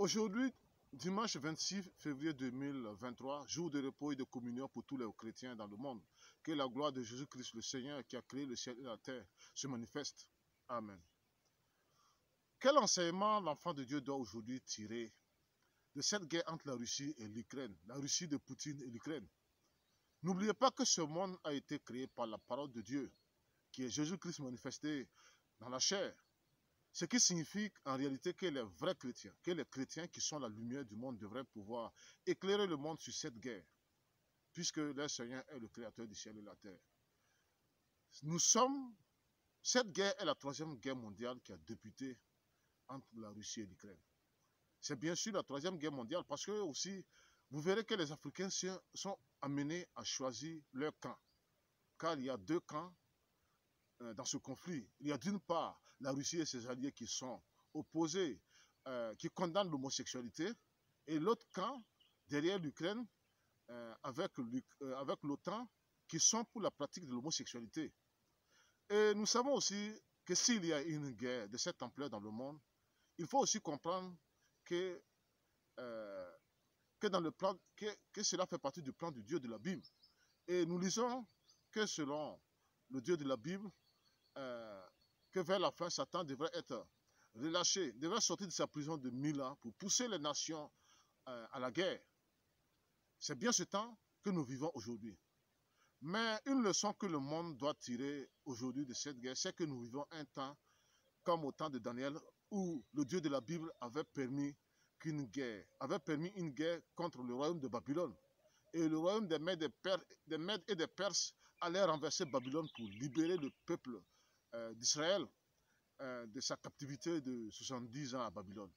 Aujourd'hui, dimanche 26 février 2023, jour de repos et de communion pour tous les chrétiens dans le monde. Que la gloire de Jésus-Christ, le Seigneur qui a créé le ciel et la terre, se manifeste. Amen. Quel enseignement l'enfant de Dieu doit aujourd'hui tirer de cette guerre entre la Russie et l'Ukraine, la Russie de Poutine et l'Ukraine? N'oubliez pas que ce monde a été créé par la parole de Dieu, qui est Jésus-Christ manifesté dans la chair. Ce qui signifie en réalité que les vrais chrétiens, que les chrétiens qui sont la lumière du monde devraient pouvoir éclairer le monde sur cette guerre, puisque le Seigneur est le créateur du ciel et de la terre. Cette guerre est la troisième guerre mondiale qui a débuté entre la Russie et l'Ukraine. C'est bien sûr la troisième guerre mondiale parce que aussi, vous verrez que les Africains sont amenés à choisir leur camp, car il y a deux camps dans ce conflit. Il y a d'une part la Russie et ses alliés qui sont opposés, qui condamnent l'homosexualité, et l'autre camp, derrière l'Ukraine, avec l'OTAN, qui sont pour la pratique de l'homosexualité. Et nous savons aussi que s'il y a une guerre de cette ampleur dans le monde, il faut aussi comprendre que cela fait partie du plan du Dieu de la Bible. Et nous lisons que selon le Dieu de la Bible, que vers la fin, Satan devrait être relâché, devrait sortir de sa prison de 1000 ans pour pousser les nations à la guerre. C'est bien ce temps que nous vivons aujourd'hui. Mais une leçon que le monde doit tirer aujourd'hui de cette guerre, c'est que nous vivons un temps comme au temps de Daniel, où le Dieu de la Bible avait permis une guerre contre le royaume de Babylone. Et le royaume des Mèdes et des Perses allait renverser Babylone pour libérer le peuple d'Israël de sa captivité de 70 ans à Babylone.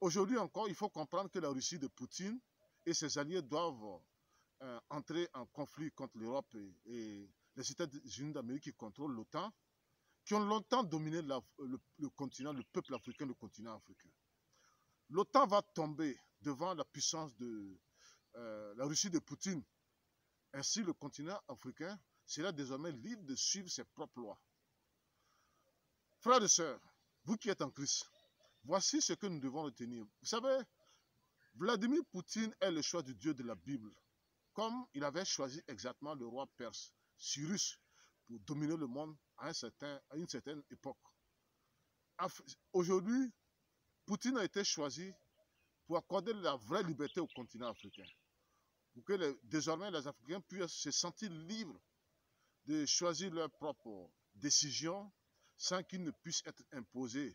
Aujourd'hui encore, il faut comprendre que la Russie de Poutine et ses alliés doivent entrer en conflit contre l'Europe et les États-Unis d'Amérique qui contrôlent l'OTAN, qui ont longtemps dominé le continent, le peuple africain, le continent africain. L'OTAN va tomber devant la puissance de la Russie de Poutine. Ainsi, le continent africain sera désormais libre de suivre ses propres lois. Frères et sœurs, vous qui êtes en Christ, voici ce que nous devons retenir. Vous savez, Vladimir Poutine est le choix du Dieu de la Bible, comme il avait choisi exactement le roi perse, Cyrus, pour dominer le monde à une certaine époque. Aujourd'hui, Poutine a été choisi pour accorder la vraie liberté au continent africain, pour que désormais les Africains puissent se sentir libres de choisir leurs propres décisions sans qu'ils ne puissent être imposés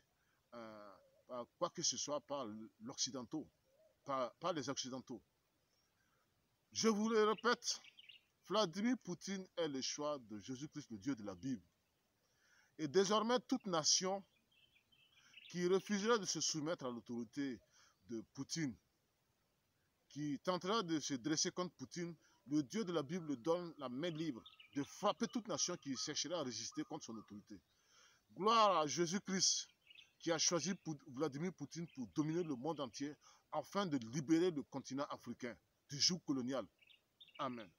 par quoi que ce soit par les Occidentaux. Je vous le répète, Vladimir Poutine est le choix de Jésus-Christ, le Dieu de la Bible. Et désormais, toute nation qui refuserait de se soumettre à l'autorité de Poutine, qui tentera de se dresser contre Poutine, le Dieu de la Bible donne la main libre de frapper toute nation qui chercherait à résister contre son autorité. Gloire à Jésus-Christ qui a choisi Vladimir Poutine pour dominer le monde entier afin de libérer le continent africain du joug colonial. Amen.